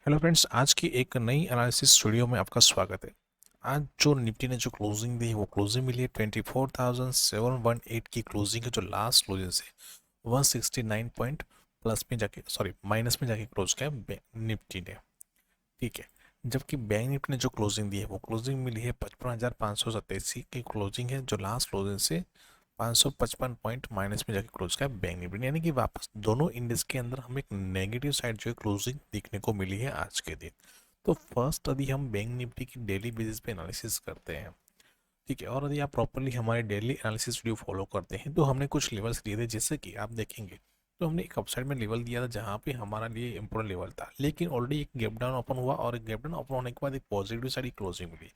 Hello friends, आज की एक नई एनालिसिस वीडियो में आपका स्वागत है। आज जो निफ्टी ने जो क्लोजिंग दी वो क्लोजिंग मिली है 24,718 की क्लोजिंग है, जो लास्ट क्लोजिंग से 169 पॉइंट प्लस में जाके माइनस में जाके क्लोज किया है निफ्टी ने। ठीक है, जबकि बैंक निफ्टी ने जो क्लोजिंग दी है वो क्लोजिंग मिली है 55,587 की क्लोजिंग है, जो लास्ट क्लोजिंग से 555 पॉइंट माइनस में जाके क्लोज का है बैंक निफ्टी। यानी कि वापस दोनों इंडेक्स के अंदर हमें एक नेगेटिव साइड जो है क्लोजिंग देखने को मिली है आज के दिन। तो फर्स्ट यदि हम बैंक निफ्टी की डेली बेसिस पे एनालिसिस करते हैं, ठीक है, और यदि आप प्रॉपरली हमारे डेली एनालिसिस वीडियो फॉलो करते हैं तो हमने कुछ लेवल्स लिए थे, जैसे कि आप देखेंगे तो हमने एक अपसाइड में लेवल दिया था जहाँ पे हमारा लिए इंपॉर्टेंट लेवल था, लेकिन ऑलरेडी एक गैप डाउन ओपन हुआ और एक गैप डाउन ओपन होने के बाद एक पॉजिटिव साइड क्लोजिंग मिली।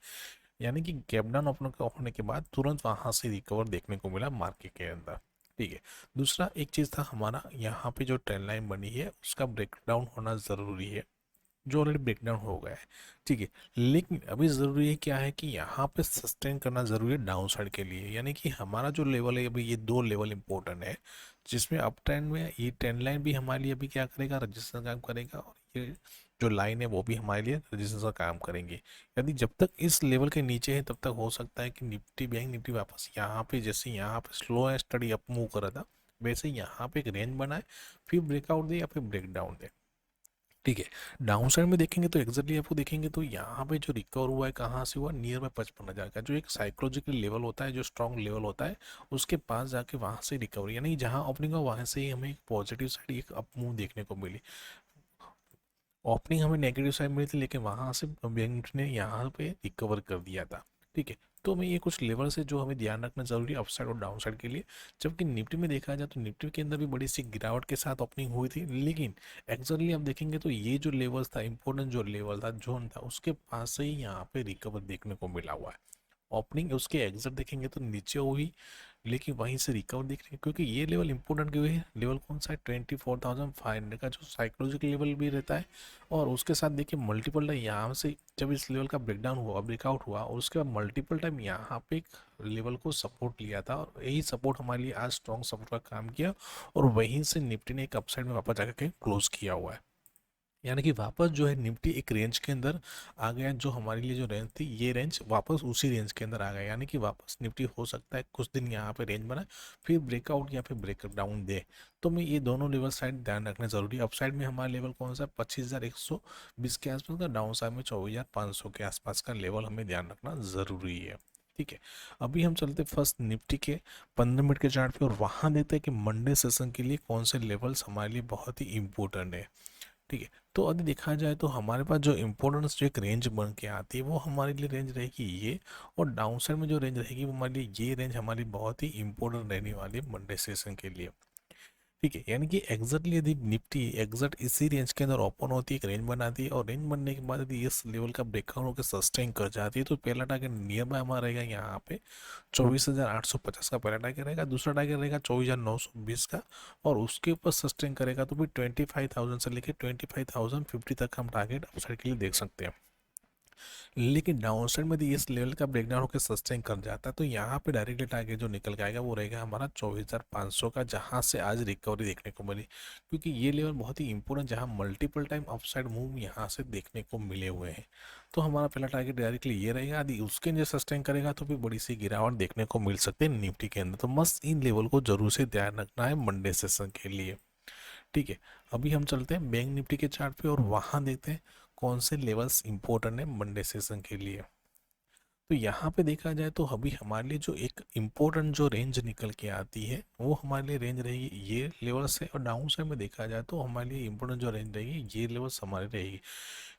यानी कि गैप डाउन ओपन होने के बाद तुरंत वहाँ से रिकवर देखने को मिला मार्केट के अंदर। ठीक है, दूसरा एक चीज़ था हमारा, यहाँ पे जो ट्रेंड लाइन बनी है उसका ब्रेकडाउन होना ज़रूरी है, जो ऑलरेडी ब्रेकडाउन हो गया है। ठीक है, लेकिन अभी ज़रूरी है क्या है कि यहाँ पे सस्टेन करना ज़रूरी है डाउन साइड के लिए। यानी कि हमारा जो लेवल है अभी, ये दो लेवल इंपॉर्टेंट है, जिसमें अप ट्रेंड में ये ट्रेंड लाइन भी हमारे लिए अभी क्या करेगा, रजिस्टर काम करेगा, और ये जो लाइन है वो भी हमारे लिए रजिस्टर का काम करेंगे। यदि जब तक इस लेवल के नीचे है तब तक हो सकता है कि निफ्टी बैंक निफ्टी वापस यहाँ पे, जैसे यहाँ पे slow and study up move कर रहा था, वैसे यहाँ पे एक रेंज बनाए, फिर ब्रेकआउट दे या फिर ब्रेक डाउन दे। ठीक है, डाउन साइड में देखेंगे तो एग्जैक्टली आपको देखेंगे तो यहाँ पे जो रिकवर हुआ है कहाँ से हुआ, नियर बाय 55,000 का जो एक साइकोलॉजिकल लेवल होता है, जो स्ट्रॉन्ग लेवल होता है, उसके पास जाके वहाँ से रिकवरी, यानी जहाँ ओपनिंग हुआ वहाँ से ही हमें एक पॉजिटिव साइड एक अप मूव देखने को मिली। ओपनिंग हमें नेगेटिव साइड मिली थी, लेकिन वहाँ से बैंक ने यहाँ पे रिकवर कर दिया था। ठीक है, तो हमें ये कुछ लेवल्स है जो हमें ध्यान रखना जरूरी है अपसाइड और डाउन साइड के लिए। जबकि निफ्टी में देखा जाए तो निफ्टी के अंदर भी बड़ी सी गिरावट के साथ ओपनिंग हुई थी, लेकिन एक्चुअली आप देखेंगे तो ये जो लेवल्स था, इंपॉर्टेंट जो लेवल था, जोन था, उसके पास से ही यहाँ पे रिकवर देखने को मिला हुआ है। ओपनिंग उसके एग्जिट देखेंगे तो नीचे हुई, लेकिन वहीं से रिकवर देख रहे हैं, क्योंकि ये लेवल इंपॉर्टेंट क्यों है, लेवल कौन सा है, 24,500 का जो साइकोलॉजिकल लेवल भी रहता है। और उसके साथ देखिए मल्टीपल टाइम यहाँ से जब इस लेवल का ब्रेकडाउन हुआ, ब्रेकआउट हुआ, और उसके बाद मल्टीपल टाइम यहाँ पे एक लेवल को सपोर्ट लिया था, और यही सपोर्ट हमारे लिए आज स्ट्रॉन्ग सपोर्ट का काम किया, और वहीं से निफ्टी ने एक अपसाइड में वापस जाकर के क्लोज किया हुआ है। यानी कि वापस जो है निफ्टी एक रेंज के अंदर आ गया, जो हमारे लिए जो रेंज थी ये रेंज वापस उसी रेंज के अंदर आ गया। यानी कि वापस निफ्टी हो सकता है कुछ दिन यहाँ पे रेंज बनाए, फिर ब्रेकआउट या फिर ब्रेक डाउन दे। तो मैं ये दोनों लेवल साइड ध्यान रखना जरूरी है। अपसाइड में हमारा लेवल कौन सा है, 25,120 के आसपास का, डाउन साइड में 24,500 के आसपास का लेवल हमें ध्यान रखना जरूरी है। ठीक है, अभी हम चलते फर्स्ट निफ्टी के 15 मिनट के चार्ट पे, और वहां देखते हैं कि मंडे सेशन के लिए कौन से लेवल्स हमारे लिए बहुत ही इंपॉर्टेंट है। ठीक है, तो अभी देखा जाए तो हमारे पास जो इम्पोर्टेंस जो एक रेंज बन के आती है वो हमारे लिए रेंज रहेगी ये, और डाउन साइड में जो रेंज रहेगी वो हमारे लिए ये रेंज हमारी बहुत ही इंपॉर्टेंट रहने वाली है मंडे सेशन के लिए। ठीक है, यानी कि एग्जैक्टली यदि निफ्टी एग्जैक्ट इसी रेंज के अंदर ओपन होती है, एक रेंज बनाती है, और रेंज बनने के बाद यदि इस लेवल का ब्रेकआउट होकर सस्टेन कर जाती है, तो पहला टारगेट नियर बाय हमारा रहेगा यहाँ पे 24,850 का पहला टारगेट रहेगा, दूसरा टारगेट रहेगा 24,920 का, और उसके ऊपर सस्टेन करेगा तो फिर 25,000 से लेकर 25,050 तक हम टारगेट अपसाइड के लिए देख सकते हैं। लेकिन डाउन साइड में यदि इस लेवल का ब्रेकडाउन होकर सस्टेन कर जाता है तो यहाँ पे डायरेक्टली टारगेट जो निकल के आएगा वो रहेगा हमारा 24,500 का, जहाँ से आज रिकवरी देखने को मिली, क्योंकि ये लेवल बहुत ही इंपॉर्टेंट, जहाँ मल्टीपल टाइम अपसाइड मूव यहाँ से देखने को मिले हुए हैं। तो हमारा पहला टारगेट डायरेक्टली ये रहेगा, यदि उसके अंदर सस्टेन करेगा तो फिर बड़ी सी गिरावट देखने को मिल सकती है निफ्टी के अंदर। तो मस्त इन लेवल को जरूर से ध्यान रखना है मंडे सेशन के लिए। ठीक है, अभी हम चलते हैं बैंक निफ्टी के चार्ट पे, और वहां देखते हैं कौन से लेवल्स इंपॉर्टेंट है मंडे सेशन के लिए। तो यहाँ पे देखा जाए तो अभी हमारे लिए जो एक इम्पोर्टेंट जो रेंज निकल के आती है वो हमारे लिए रेंज रहेगी ये लेवल से, और डाउन साइड में देखा जाए तो हमारे लिए इम्पोर्टेंट जो रेंज रहेगी ये लेवल्स हमारी रहेगी।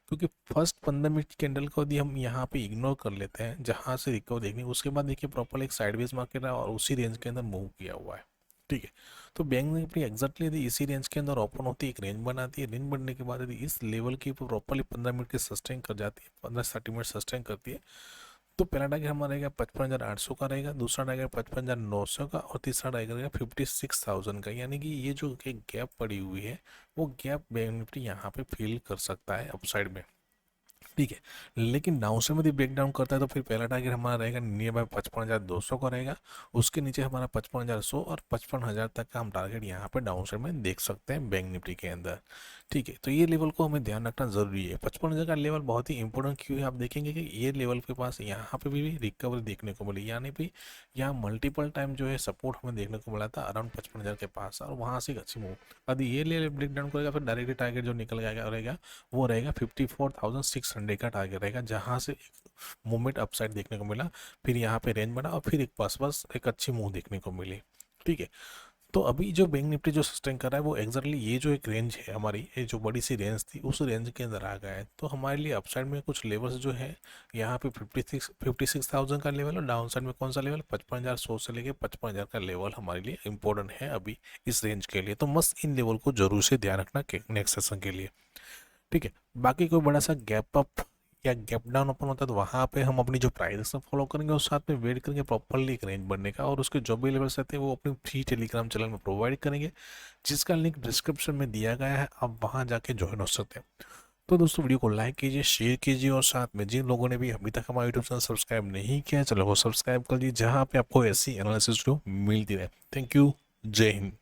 क्योंकि फर्स्ट 15 मिनट कैंडल को यदि हम यहाँ पे इग्नोर कर लेते हैं, जहाँ से रिकवर देखने उसके बाद देखिए प्रॉपर एक साइडवेज मार्केट है और उसी रेंज के अंदर मूव किया हुआ है। ठीक है, तो बैंक निफ्टी एग्जैक्टली यदि इसी रेंज के अंदर ओपन होती है, एक रेंज बनाती है, रेंज बनने के बाद यदि इस लेवल की प्रॉपरली 15 मिनट के सस्टेन कर जाती है, 15 से 30 मिनट सस्टेन करती है, तो पहला टारगेट हमारा रहेगा 55,800 का रहेगा, दूसरा टारगेट 55,900 का, और तीसरा टारगेट रहेगा 56,000 का। यानी कि ये जो एक गैप पड़ी हुई है वो गैप बैंक निफ्टी यहाँ पे फिल कर सकता है अपसाइड में। ठीक है। लेकिन डाउनसाइड में यदि ब्रेक डाउन करता है तो फिर पहला टारगेट हमारा रहेगा नियर बाय 55,200 का रहेगा, उसके नीचे हमारा 55,100 और 55,000 तक का हम टारगेट यहाँ पे डाउनसाइड में देख सकते हैं बैंक निफ्टी के अंदर। ठीक है, तो ये लेवल को हमें ध्यान रखना जरूरी है। 55,000 का लेवल बहुत ही इंपॉर्टेंट क्यों है, आप देखेंगे कि ये लेवल के पास यहाँ पे भी रिकवरी देखने को मिली, यानी भी यहाँ मल्टीपल टाइम जो है सपोर्ट हमें देखने को मिला था अराउंड 55,000 के पास, और वहाँ से एक अच्छी मूव। यदि ये लेवल ब्रेक डाउन करेगा फिर डायरेक्टली टारगेट जो निकल गया रहेगा वो रहेगा 54,600 का टारगेट रहेगा, जहां से मूवमेंट अपसाइड देखने को मिला, फिर यहाँ पे रेंज बना और फिर एक बस एक अच्छी मूव देखने को मिली। ठीक है, तो अभी जो बैंक निफ्टी जो सस्टेन कर रहा है वो एग्जैक्टली ये जो एक रेंज है हमारी, ये जो बड़ी सी रेंज थी उस रेंज के अंदर आ गया है। तो हमारे लिए अपसाइड में कुछ लेवल्स जो है यहाँ पे 56,000 का लेवल और डाउन साइड में कौन सा लेवल 55,100 से लेके 55,000 का लेवल हमारे लिए इंपॉर्टेंट है अभी इस रेंज के लिए। तो मस्त इन लेवल को जरूर से ध्यान रखना नेक्स्ट सेशन के लिए। ठीक है, बाकी कोई बड़ा सा गैप अप या गैप डाउन ओपन होता है तो वहाँ पे हम अपनी जो प्राइस फॉलो करेंगे और साथ में वेट करेंगे प्रॉपरली एक रेंज बनने का, और उसके जो भी लेवल्स रहते हैं वो अपनी फ्री टेलीग्राम चैनल में प्रोवाइड करेंगे, जिसका लिंक डिस्क्रिप्शन में दिया गया है, आप वहाँ जाके ज्वाइन हो सकते हैं। तो दोस्तों वीडियो को लाइक कीजिए, शेयर कीजिए, और साथ में जिन लोगों ने भी अभी तक हमारा यूट्यूब चैनल सब्सक्राइब नहीं किया है चलो वो सब्सक्राइब कर लीजिए, जहाँ पे आपको ऐसी एनालिसिस जो मिलती रहे। थैंक यू, जय हिंद।